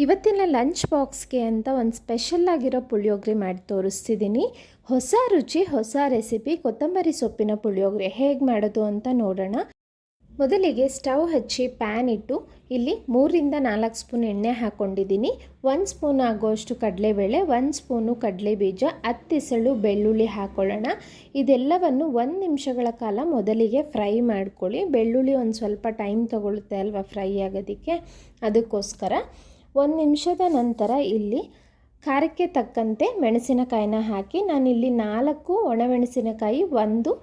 ಇವತ್ತಿನ ಲಂಚ್ ಬಾಕ್ಸ್ಗೆ ಅಂತ ಒಂದು ಸ್ಪೆಷಲ್ ಆಗಿರೋ ಪುಳಿಯೋಗರೆ ಮಾಡಿ ತೋರಿಸ್ತಿದ್ದೀನಿ. ಹೊಸ ರುಚಿ ಹೊಸ ರೆಸಿಪಿ ಕೊತ್ತಂಬರಿ ಸೊಪ್ಪಿನ ಪುಳಿಯೋಗರೆ ಹೇಗೆ ಮಾಡೋದು ಅಂತ ನೋಡೋಣ. ಮೊದಲಿಗೆ ಸ್ಟವ್ ಹಚ್ಚಿ ಪ್ಯಾನ್ ಇಟ್ಟು ಇಲ್ಲಿ 3ರಿಂದ 4 ಸ್ಪೂನ್ ಎಣ್ಣೆ ಹಾಕ್ಕೊಂಡಿದ್ದೀನಿ. 1 ಸ್ಪೂನ್ ಆಗೋಷ್ಟು ಕಡಲೆಬೇಳೆ, 1 ಸ್ಪೂನು ಕಡಲೆಬೀಜ, 10 ಎಸಳು ಬೆಳ್ಳುಳ್ಳಿ ಹಾಕ್ಕೊಳ್ಳೋಣ. ಇದೆಲ್ಲವನ್ನು 1 ನಿಮಿಷಗಳ ಕಾಲ ಮೊದಲಿಗೆ ಫ್ರೈ ಮಾಡ್ಕೊಳ್ಳಿ. ಬೆಳ್ಳುಳ್ಳಿ ಒಂದು ಸ್ವಲ್ಪ ಟೈಮ್ ತೊಗೊಳುತ್ತೆ ಅಲ್ವಾ ಫ್ರೈ ಆಗೋದಕ್ಕೆ, ಅದಕ್ಕೋಸ್ಕರ 1 ನಿಮಿಷದ ನಂತರ ಇಲ್ಲಿ ಖಾರಕ್ಕೆ ತಕ್ಕಂತೆ ಮೆಣಸಿನಕಾಯಿನ ಹಾಕಿ ನಾನಿಲ್ಲಿ 4 ಒಣಮೆಣಸಿನಕಾಯಿ, 1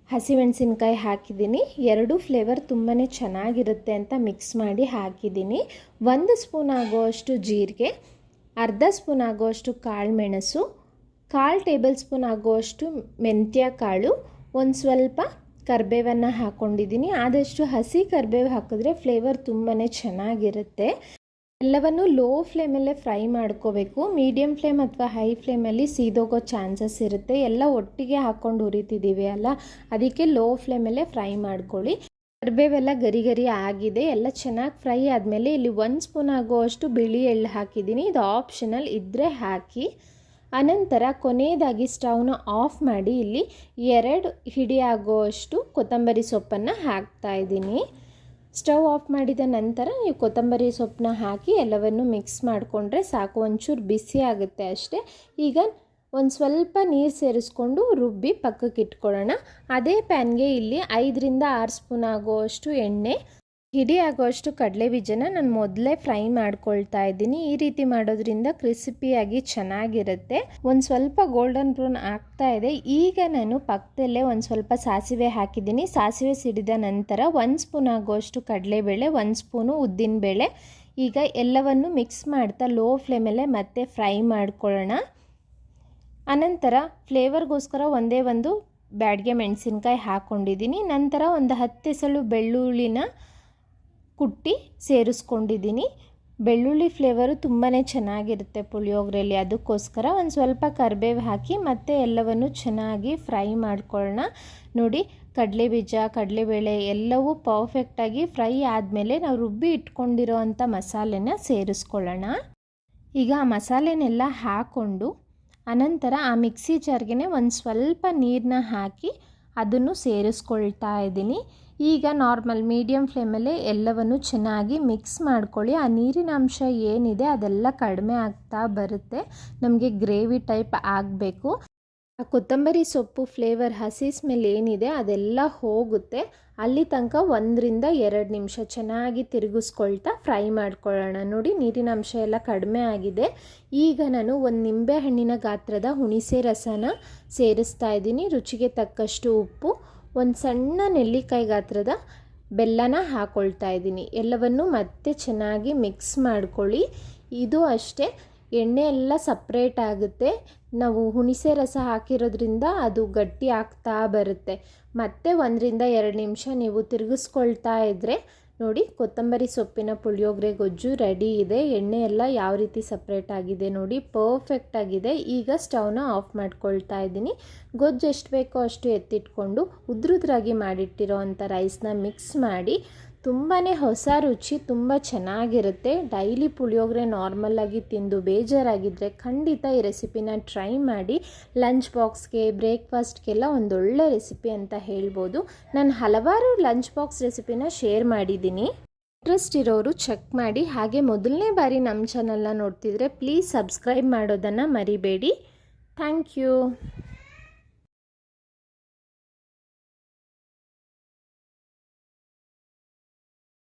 ಹಸಿಮೆಣಸಿನಕಾಯಿ ಹಾಕಿದ್ದೀನಿ. 2 ಫ್ಲೇವರ್ ತುಂಬಾ ಚೆನ್ನಾಗಿರುತ್ತೆ ಅಂತ ಮಿಕ್ಸ್ ಮಾಡಿ ಹಾಕಿದ್ದೀನಿ. 1 ಸ್ಪೂನ್ ಆಗೋಷ್ಟು ಜೀರಿಗೆ, ಅರ್ಧ ಸ್ಪೂನ್ ಆಗೋಷ್ಟು ಕಾಳುಮೆಣಸು, 1/4 ಟೇಬಲ್ ಸ್ಪೂನ್ ಆಗೋಷ್ಟು ಮೆಂತ್ಯ ಕಾಳು, ಒಂದು ಸ್ವಲ್ಪ ಕರಿಬೇವನ್ನು ಹಾಕ್ಕೊಂಡಿದ್ದೀನಿ. ಆದಷ್ಟು ಹಸಿ ಕರಿಬೇವು ಹಾಕಿದ್ರೆ ಫ್ಲೇವರ್ ತುಂಬಾ ಚೆನ್ನಾಗಿರುತ್ತೆ. ಎಲ್ಲವನ್ನು ಲೋ ಫ್ಲೇಮಲ್ಲೇ ಫ್ರೈ ಮಾಡ್ಕೋಬೇಕು. ಮೀಡಿಯಮ್ ಫ್ಲೇಮ್ ಅಥವಾ ಹೈ ಫ್ಲೇಮಲ್ಲಿ ಸೀದೋಗೋ ಚಾನ್ಸಸ್ ಇರುತ್ತೆ. ಎಲ್ಲ ಒಟ್ಟಿಗೆ ಹಾಕ್ಕೊಂಡು ಉರಿತಿದ್ದೀವಿ ಅಲ್ಲ, ಅದಕ್ಕೆ ಲೋ ಫ್ಲೇಮಲ್ಲೇ ಫ್ರೈ ಮಾಡ್ಕೊಳ್ಳಿ. ಕರಿಬೇವೆಲ್ಲ ಗರಿ ಗರಿ ಆಗಿದೆ. ಎಲ್ಲ ಚೆನ್ನಾಗಿ ಫ್ರೈ ಆದಮೇಲೆ ಇಲ್ಲಿ 1 ಸ್ಪೂನ್ ಆಗೋಷ್ಟು ಬಿಳಿ ಎಳ್ಳು ಹಾಕಿದ್ದೀನಿ. ಇದು ಆಪ್ಷನಲ್, ಇದ್ದರೆ ಹಾಕಿ. ಅನಂತರ ಕೊನೆಯದಾಗಿ ಸ್ಟವ್ನ ಆಫ್ ಮಾಡಿ ಇಲ್ಲಿ 2 ಹಿಡಿ ಆಗೋಷ್ಟು ಕೊತ್ತಂಬರಿ ಸೊಪ್ಪನ್ನು ಹಾಕ್ತಾಯಿದ್ದೀನಿ. ಸ್ಟವ್ ಆಫ್ ಮಾಡಿದ ನಂತರ ನೀವು ಕೊತ್ತಂಬರಿ ಸೊಪ್ಪನ್ನ ಹಾಕಿ ಎಲ್ಲವನ್ನು ಮಿಕ್ಸ್ ಮಾಡಿಕೊಂಡ್ರೆ ಸಾಕು. ಒಂಚೂರು ಬಿಸಿ ಆಗುತ್ತೆ ಅಷ್ಟೇ. ಈಗ ಒಂದು ಸ್ವಲ್ಪ ನೀರು ಸೇರಿಸ್ಕೊಂಡು ರುಬ್ಬಿ ಪಕ್ಕಕ್ಕೆ ಇಟ್ಕೊಳ್ಳೋಣ. ಅದೇ ಪ್ಯಾನ್ಗೆ ಇಲ್ಲಿ 5ರಿಂದ 6 ಸ್ಪೂನ್ ಆಗೋಷ್ಟು ಎಣ್ಣೆ, ಹಿಡಿ ಆಗೋಷ್ಟು ಕಡಲೆಬೀಜನ ನಾನು ಮೊದಲೇ ಫ್ರೈ ಮಾಡ್ಕೊಳ್ತಾ ಇದ್ದೀನಿ. ಈ ರೀತಿ ಮಾಡೋದ್ರಿಂದ ಕ್ರಿಸ್ಪಿಯಾಗಿ ಚೆನ್ನಾಗಿರುತ್ತೆ. ಒಂದು ಸ್ವಲ್ಪ ಗೋಲ್ಡನ್ ಬ್ರೌನ್ ಆಗ್ತಾ ಇದೆ. ಈಗ ನಾನು ಪಕ್ಕದಲ್ಲೇ ಒಂದು ಸ್ವಲ್ಪ ಸಾಸಿವೆ ಹಾಕಿದ್ದೀನಿ. ಸಾಸಿವೆ ಸಿಡಿದ ನಂತರ 1 ಸ್ಪೂನ್ ಆಗೋಷ್ಟು ಕಡಲೆಬೇಳೆ, 1 ಸ್ಪೂನು ಉದ್ದಿನಬೇಳೆ. ಈಗ ಎಲ್ಲವನ್ನು ಮಿಕ್ಸ್ ಮಾಡ್ತಾ ಲೋ ಫ್ಲೇಮಲ್ಲೇ ಮತ್ತೆ ಫ್ರೈ ಮಾಡ್ಕೊಳ್ಳೋಣ. ಅನಂತರ ಫ್ಲೇವರ್ಗೋಸ್ಕರ ಒಂದೇ ಒಂದು ಬ್ಯಾಡಗೆ ಮೆಣಸಿನ್ಕಾಯಿ ಹಾಕ್ಕೊಂಡಿದ್ದೀನಿ. ನಂತರ ಒಂದು 10 ಎಸಳು ಬೆಳ್ಳುಳ್ಳಿನ ಕುಟ್ಟಿ ಸೇರಿಸ್ಕೊಂಡಿದ್ದೀನಿ. ಬೆಳ್ಳುಳ್ಳಿ ಫ್ಲೇವರು ತುಂಬಾ ಚೆನ್ನಾಗಿರುತ್ತೆ ಪುಳಿಯೋಗರೆಯಲ್ಲಿ, ಅದಕ್ಕೋಸ್ಕರ ಒಂದು ಸ್ವಲ್ಪ ಕರಿಬೇವು ಹಾಕಿ ಮತ್ತೆ ಎಲ್ಲವನ್ನು ಚೆನ್ನಾಗಿ ಫ್ರೈ ಮಾಡ್ಕೊಳ್ಳೋಣ. ನೋಡಿ, ಕಡಲೆಬೀಜ, ಕಡಲೆಬೇಳೆ ಎಲ್ಲವೂ ಪರ್ಫೆಕ್ಟಾಗಿ ಫ್ರೈ ಆದಮೇಲೆ ನಾವು ರುಬ್ಬಿ ಇಟ್ಕೊಂಡಿರೋ ಅಂಥ ಮಸಾಲೆನ ಸೇರಿಸ್ಕೊಳ್ಳೋಣ. ಈಗ ಆ ಮಸಾಲೆನೆಲ್ಲ ಹಾಕ್ಕೊಂಡು ಅನಂತರ ಆ ಮಿಕ್ಸಿ ಜಾರ್ಗೆ ಒಂದು ಸ್ವಲ್ಪ ನೀರನ್ನ ಹಾಕಿ ಅದನ್ನು ಸೇರಿಸ್ಕೊಳ್ತಾ ಇದ್ದೀನಿ. ಈಗ ನಾರ್ಮಲ್ ಮೀಡಿಯಮ್ ಫ್ಲೇಮಲ್ಲೇ ಎಲ್ಲವನ್ನು ಚೆನ್ನಾಗಿ ಮಿಕ್ಸ್ ಮಾಡ್ಕೊಳ್ಳಿ. ಆ ನೀರಿನ ಅಂಶ ಏನಿದೆ ಅದೆಲ್ಲ ಕಡಿಮೆ ಆಗ್ತಾ ಬರುತ್ತೆ. ನಮಗೆ ಗ್ರೇವಿ ಟೈಪ್ ಆಗಬೇಕು. ಆ ಕೊತ್ತಂಬರಿ ಸೊಪ್ಪು ಫ್ಲೇವರ್, ಹಸಿ ಸ್ಮೆಲ್ ಏನಿದೆ ಅದೆಲ್ಲ ಹೋಗುತ್ತೆ. ಅಲ್ಲಿ ತನಕ 1ರಿಂದ 2 ನಿಮಿಷ ಚೆನ್ನಾಗಿ ತಿರುಗಿಸ್ಕೊಳ್ತಾ ಫ್ರೈ ಮಾಡ್ಕೊಳ್ಳೋಣ. ನೋಡಿ, ನೀರಿನ ಅಂಶ ಎಲ್ಲ ಕಡಿಮೆ ಆಗಿದೆ. ಈಗ ನಾನು ಒಂದು ನಿಂಬೆ ಹಣ್ಣಿನ ಗಾತ್ರದ ಹುಣಸೆ ರಸನ ಸೇರಿಸ್ತಾ ಇದ್ದೀನಿ. ರುಚಿಗೆ ತಕ್ಕಷ್ಟು ಉಪ್ಪು, ಒಂದು ಸಣ್ಣ ನೆಲ್ಲಿಕಾಯಿ ಗಾತ್ರದ ಬೆಲ್ಲನ ಹಾಕ್ಕೊಳ್ತಾ ಇದ್ದೀನಿ. ಎಲ್ಲವನ್ನು ಮತ್ತೆ ಚೆನ್ನಾಗಿ ಮಿಕ್ಸ್ ಮಾಡ್ಕೊಳ್ಳಿ. ಇದು ಅಷ್ಟೇ, ಎಣ್ಣೆ ಎಲ್ಲ ಸಪ್ರೇಟ್ ಆಗುತ್ತೆ. ನಾವು ಹುಣಸೆ ರಸ ಹಾಕಿರೋದ್ರಿಂದ ಅದು ಗಟ್ಟಿ ಆಗ್ತಾ ಬರುತ್ತೆ. ಮತ್ತೆ 1ರಿಂದ 2 ನಿಮಿಷ ನೀವು ತಿರುಗಿಸ್ಕೊಳ್ತಾ ಇದ್ದರೆ ನೋಡಿ, ಕೊತ್ತಂಬರಿ ಸೊಪ್ಪಿನ ಪುಳಿಯೋಗರೆ ಗೊಜ್ಜು ರೆಡಿ ಇದೆ. ಎಣ್ಣೆ ಎಲ್ಲ ಯಾವ ರೀತಿ ಸಪ್ರೇಟ್ ಆಗಿದೆ ನೋಡಿ, ಪರ್ಫೆಕ್ಟ್ ಆಗಿದೆ. ಈಗ ಸ್ಟವ್ನ ಆಫ್ ಮಾಡ್ಕೊಳ್ತಾ ಇದ್ದೀನಿ. ಗೊಜ್ಜು ಎಷ್ಟು ಬೇಕೋ ಅಷ್ಟು ಎತ್ತಿಟ್ಕೊಂಡು ಉದ್ರುದ್ರಾಗಿ ಮಾಡಿಟ್ಟಿರೋ ಅಂಥ ರೈಸ್ನ ಮಿಕ್ಸ್ ಮಾಡಿ ತುಂಬಾ ಹೊಸ ರುಚಿ, ತುಂಬ ಚೆನ್ನಾಗಿರುತ್ತೆ. ಡೈಲಿ ಪುಳಿಯೋಗರೆ ನಾರ್ಮಲಾಗಿ ತಿಂದು ಬೇಜಾರಾಗಿದ್ದರೆ ಖಂಡಿತ ಈ ರೆಸಿಪಿನ ಟ್ರೈ ಮಾಡಿ. ಲಂಚ್ ಬಾಕ್ಸ್ಗೆ, ಬ್ರೇಕ್ಫಾಸ್ಟ್ಗೆಲ್ಲ ಒಂದೊಳ್ಳೆ ರೆಸಿಪಿ ಅಂತ ಹೇಳ್ಬೋದು. ನಾನು ಹಲವಾರು ಲಂಚ್ ಬಾಕ್ಸ್ ರೆಸಿಪಿನ ಶೇರ್ ಮಾಡಿದ್ದೀನಿ. ಇಂಟ್ರೆಸ್ಟ್ ಇರೋರು ಚೆಕ್ ಮಾಡಿ. ಹಾಗೆ ಮೊದಲನೇ ಬಾರಿ ನಮ್ಮ ಚಾನಲ್ನ ನೋಡ್ತಿದ್ರೆ ಪ್ಲೀಸ್ ಸಬ್ಸ್ಕ್ರೈಬ್ ಮಾಡೋದನ್ನು ಮರಿಬೇಡಿ. Thank you.